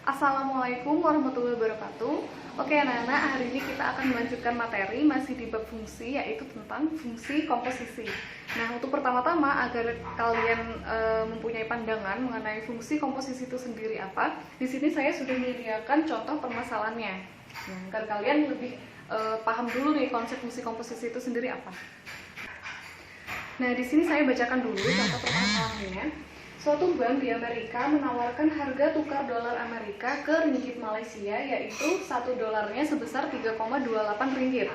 Assalamualaikum warahmatullahi wabarakatuh. Oke anak-anak, hari ini kita akan melanjutkan materi masih di bab fungsi, yaitu tentang fungsi komposisi. Nah, untuk pertama-tama agar kalian mempunyai pandangan mengenai fungsi komposisi itu sendiri apa, di sini saya sudah menyediakan contoh permasalahannya. Nah, agar kalian lebih paham dulu nih konsep fungsi komposisi itu sendiri apa. Nah, di sini saya bacakan dulu contoh permasalahannya. Suatu bank di Amerika menawarkan harga tukar dolar Amerika ke ringgit Malaysia, yaitu 1 dolarnya sebesar 3,28 ringgit,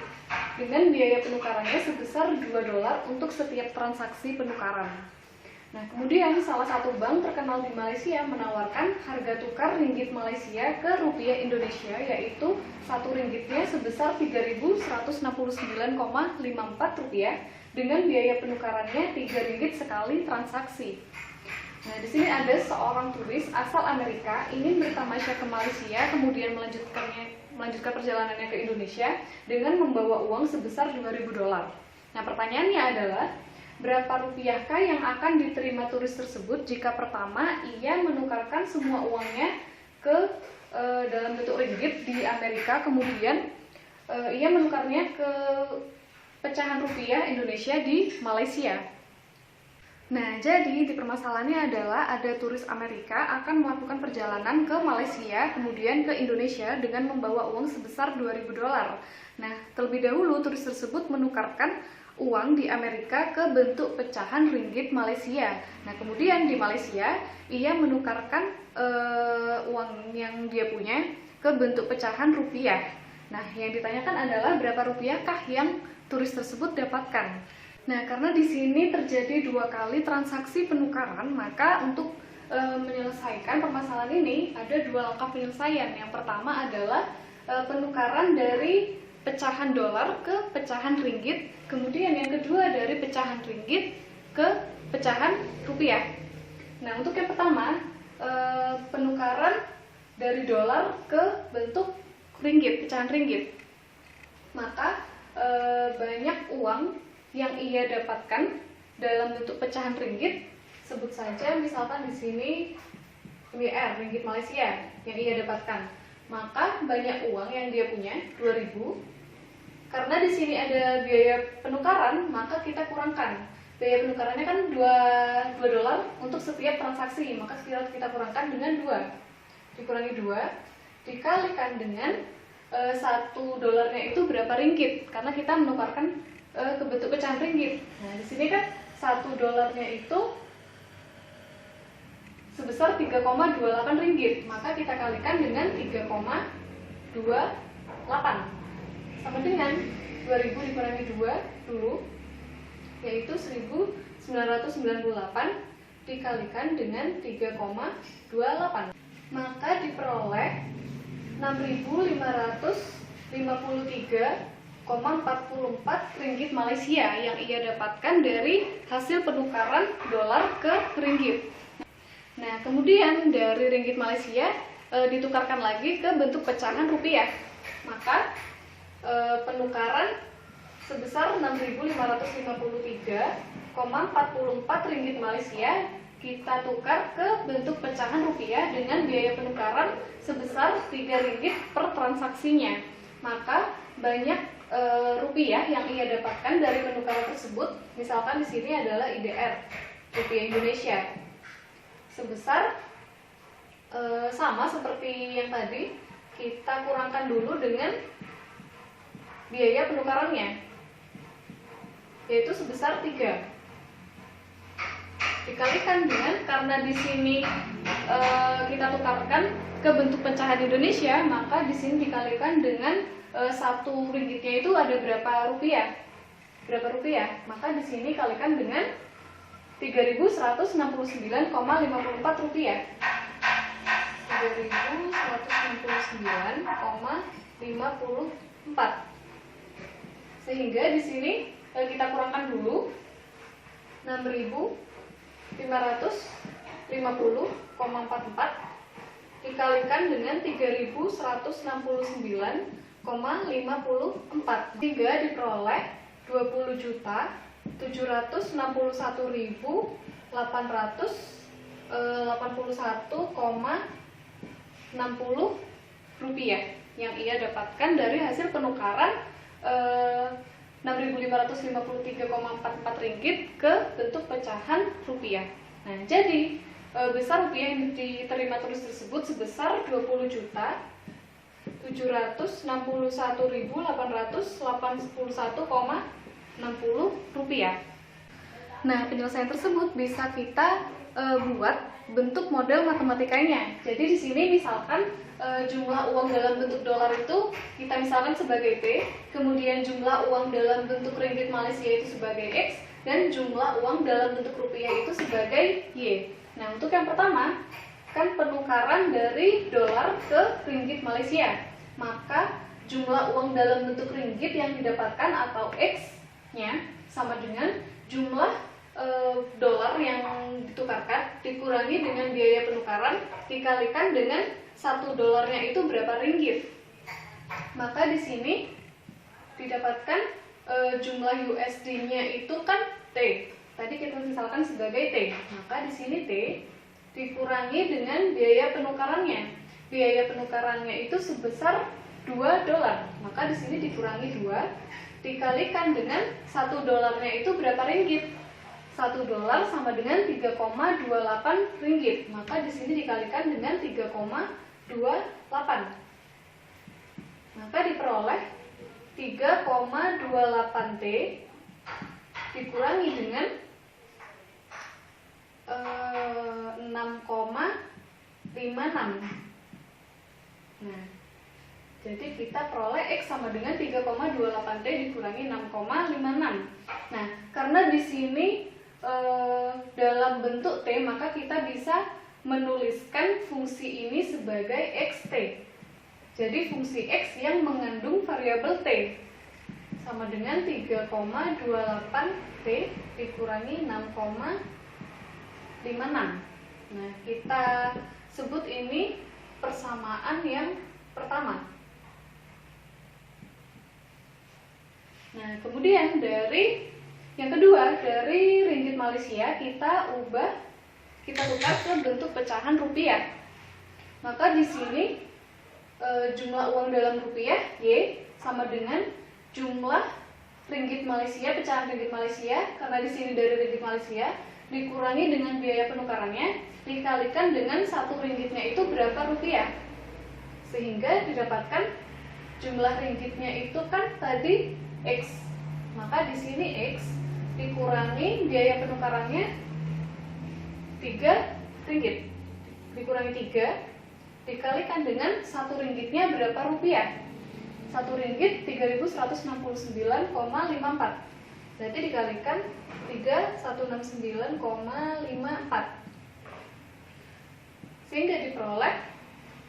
dengan biaya penukarannya sebesar 2 dolar untuk setiap transaksi penukaran. Nah, kemudian salah satu bank terkenal di Malaysia menawarkan harga tukar ringgit Malaysia ke rupiah Indonesia, yaitu 1 ringgitnya sebesar 3.169,54 rupiah, dengan biaya penukarannya 3 ringgit sekali transaksi. Nah, di sini ada seorang turis asal Amerika ingin bertamasya ke Malaysia, kemudian melanjutkan perjalanannya ke Indonesia dengan membawa uang sebesar 2.000 dolar. Nah, pertanyaannya adalah berapa rupiahkah yang akan diterima turis tersebut jika pertama ia menukarkan semua uangnya ke dalam bentuk ringgit di Amerika, kemudian ia menukarnya ke pecahan rupiah Indonesia di Malaysia. Nah, jadi di permasalahannya adalah ada turis Amerika akan melakukan perjalanan ke Malaysia, kemudian ke Indonesia dengan membawa uang sebesar 2.000 dolar. Nah, terlebih dahulu turis tersebut menukarkan uang di Amerika ke bentuk pecahan ringgit Malaysia. Nah, kemudian di Malaysia ia menukarkan uang yang dia punya ke bentuk pecahan rupiah. Nah, yang ditanyakan adalah berapa rupiahkah yang turis tersebut dapatkan. Nah, karena di sini terjadi 2 kali transaksi penukaran, maka untuk menyelesaikan permasalahan ini ada 2 langkah penyelesaian. Yang pertama adalah penukaran dari pecahan dolar ke pecahan ringgit, kemudian yang kedua dari pecahan ringgit ke pecahan rupiah. Nah, untuk yang pertama, penukaran dari dolar ke bentuk ringgit, pecahan ringgit. Maka banyak uang yang ia dapatkan dalam bentuk pecahan ringgit, sebut saja misalkan di sini WR, ringgit Malaysia yang ia dapatkan. Maka banyak uang yang dia punya 2.000. Karena di sini ada biaya penukaran, maka kita kurangkan. Biaya penukarannya kan 2 dolar untuk setiap transaksi, maka kita kurangkan dengan 2. Dikurangi 2 dikalikan dengan 1 dolarnya itu berapa ringgit, karena kita menukarkan ke bentuk pecahan ringgit. Nah, di sini kan 1 dolarnya itu sebesar 3,28 ringgit, maka kita kalikan dengan 3,28 sama dengan 2.000 dikurangi 2 dulu, yaitu 1.998 dikalikan dengan 3,28, maka diperoleh 6.553,44 ringgit Malaysia yang ia dapatkan dari hasil penukaran dolar ke ringgit. Nah, kemudian dari ringgit Malaysia ditukarkan lagi ke bentuk pecahan rupiah. Maka penukaran sebesar 6.553,44 ringgit Malaysia kita tukar ke bentuk pecahan rupiah dengan biaya penukaran sebesar 3 ringgit per transaksinya. Maka banyak rupiah yang ia dapatkan dari penukaran tersebut, misalkan di sini adalah IDR, rupiah Indonesia, sebesar sama seperti yang tadi, kita kurangkan dulu dengan biaya penukarannya, yaitu sebesar 3. Dikalikan dengan, karena di sini kita tukarkan ke bentuk pecahan Indonesia, maka di sini dikalikan dengan 1 ringgitnya itu ada berapa rupiah? Maka di sini kalikan dengan 3.169,54 rupiah. 3.169,54. Sehingga di sini kita kurangkan dulu 6.550,44 dikalikan dengan 3.169,54, sehingga diperoleh 20.761.881,60 rupiah yang ia dapatkan dari hasil penukaran 6.553,44 ringgit ke bentuk pecahan rupiah. Nah, jadi besar rupiah yang diterima tulis tersebut sebesar 20.761.881,60 rupiah. Nah, penyelesaian tersebut bisa kita buat bentuk model matematikanya. Jadi di sini misalkan jumlah uang dalam bentuk dolar itu kita misalkan sebagai P, kemudian jumlah uang dalam bentuk ringgit Malaysia itu sebagai X, dan jumlah uang dalam bentuk rupiah itu sebagai Y. Nah, untuk yang pertama, kan penukaran dari dolar ke ringgit Malaysia. Maka jumlah uang dalam bentuk ringgit yang didapatkan atau X-nya sama dengan jumlah dolar yang ditukarkan dikurangi dengan biaya penukaran dikalikan dengan 1 dolarnya itu berapa ringgit. Maka di sini didapatkan jumlah USD-nya itu kan T. Tadi kita misalkan sebagai T. Maka di sini T dikurangi dengan biaya penukarannya. Biaya penukarannya itu sebesar 2 dolar. Maka di sini dikurangi 2 dikalikan dengan 1 dolarnya itu berapa ringgit? 1 dolar sama dengan 3,28 ringgit. Maka di sini dikalikan dengan 3,28. Maka diperoleh 3,28 T dikurangi dengan 6,56. Nah, jadi kita peroleh X sama dengan 3,28 T dikurangi 6,56. Nah, karena di sini dalam bentuk T, maka kita bisa menuliskan fungsi ini sebagai XT. Jadi fungsi X yang mengandung variabel T sama dengan 3,28 T dikurangi 6,56. Nah, kita sebut ini persamaan yang pertama. Nah, kemudian dari yang kedua, dari ringgit Malaysia kita tukar ke bentuk pecahan rupiah. Maka di sini jumlah uang dalam rupiah Y sama dengan jumlah ringgit Malaysia, pecahan ringgit Malaysia, karena di sini dari ringgit Malaysia dikurangi dengan biaya penukarannya dikalikan dengan 1 ringgitnya itu berapa rupiah. Sehingga didapatkan jumlah ringgitnya itu kan tadi X. Maka di sini X dikurangi biaya penukarannya 3 ringgit. Dikurangi 3 dikalikan dengan 1 ringgitnya berapa rupiah? 1 ringgit 3.169,54. Berarti dikalikan 3.169,54. Sehingga diperoleh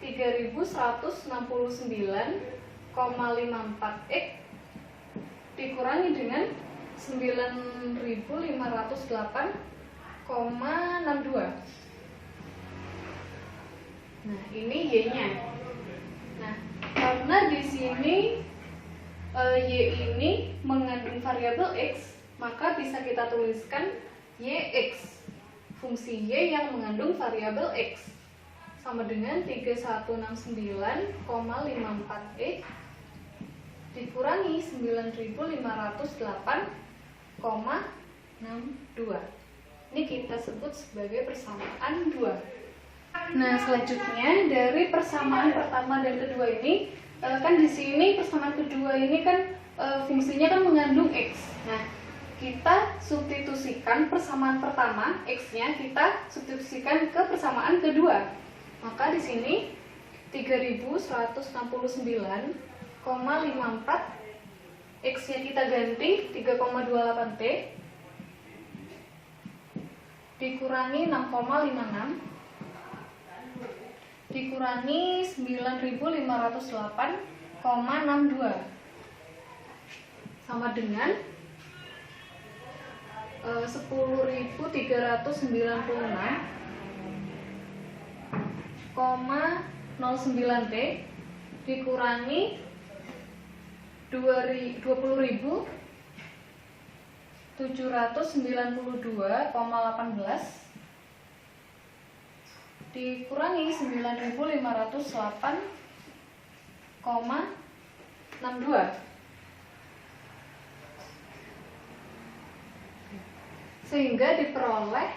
3.169,54 X dikurangi dengan 9.508,62. Nah, ini Y-nya. Nah, karena di sini Y ini mengandung variabel X, maka bisa kita tuliskan YX. Fungsi Y yang mengandung variabel X sama dengan 3169,54 X dikurangi 9.508,62. Ini kita sebut sebagai persamaan 2. Nah, selanjutnya dari persamaan pertama dan kedua ini, kan di sini persamaan kedua ini kan fungsinya kan mengandung X. Nah, kita substitusikan persamaan pertama X-nya kita substitusikan ke persamaan kedua. Maka di sini 3.169,54 X-nya kita ganti 3,28 T dikurangi 6,56 dikurangi 9.508,62 sama dengan 10.396,09 T dikurangi 20.792,18 dikurangi 9.508,62 sehingga diperoleh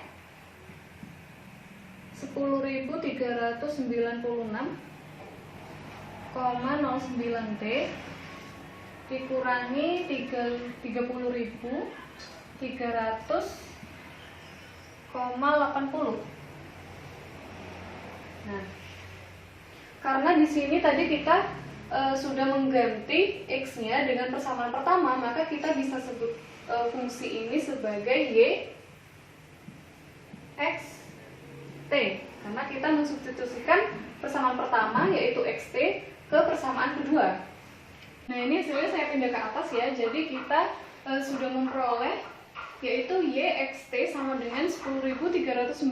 10.396,09 T dikurangi 30.300,80. Nah, karena di sini tadi kita sudah mengganti X-nya dengan persamaan pertama, maka kita bisa sebut fungsi ini sebagai Y X T, karena kita mensubstitusikan persamaan pertama yaitu XT ke persamaan kedua. Nah, ini hasilnya saya pindah ke atas ya. Jadi kita sudah memperoleh yaitu YXT sama dengan 10.396,09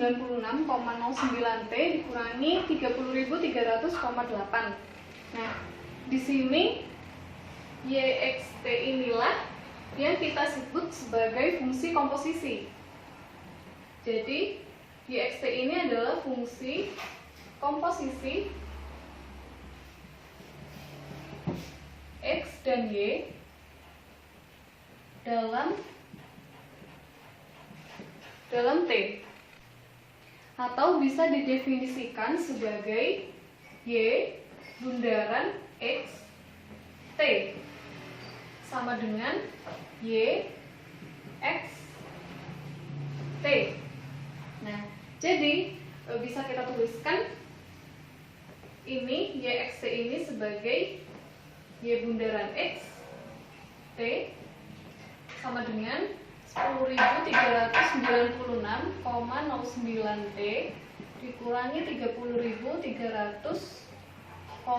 T dikurangi 30.300,8. Nah, di sini YXT inilah yang kita sebut sebagai fungsi komposisi. Jadi YXT ini adalah fungsi komposisi X dan Y dalam T, atau bisa didefinisikan sebagai Y bundaran X T sama dengan Y X T. Nah, jadi bisa kita tuliskan ini YXT ini sebagai Y bundaran X T sama dengan 10.396,09 T dikurangi 30.300,80.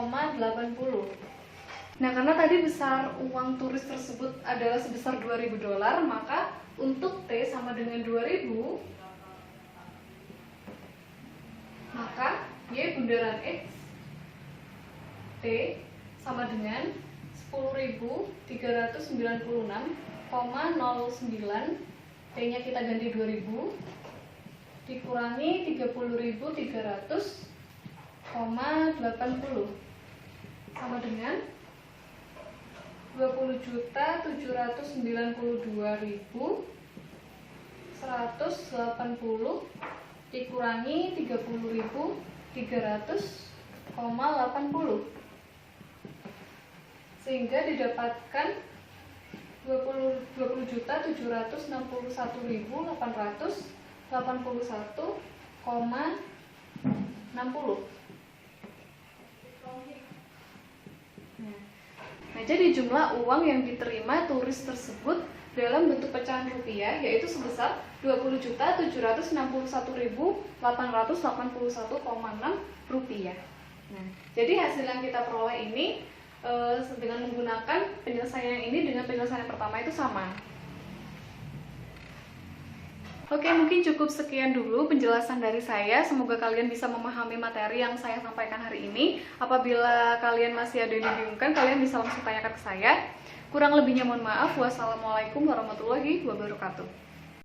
Nah, karena tadi besar uang turis tersebut adalah sebesar $2.000, maka untuk T sama dengan 2.000, maka Y bundaran X T sama dengan 10.396,09, T-nya kita ganti 2.000 dikurangi 30.300,80 sama dengan 20.792.180 dikurangi 30.300,80 sehingga didapatkan 20.761.881,60. Nah, jadi jumlah uang yang diterima turis tersebut dalam bentuk pecahan rupiah yaitu sebesar 20.761.881,6 rupiah. Nah, jadi hasil yang kita peroleh ini dengan menggunakan penyelesaian ini dengan penyelesaian pertama itu sama. Oke, mungkin cukup sekian dulu penjelasan dari saya. Semoga kalian bisa memahami materi yang saya sampaikan hari ini. Apabila kalian masih ada yang dibingungkan, kalian bisa langsung tanyakan ke saya. Kurang lebihnya mohon maaf. Wassalamualaikum warahmatullahi wabarakatuh.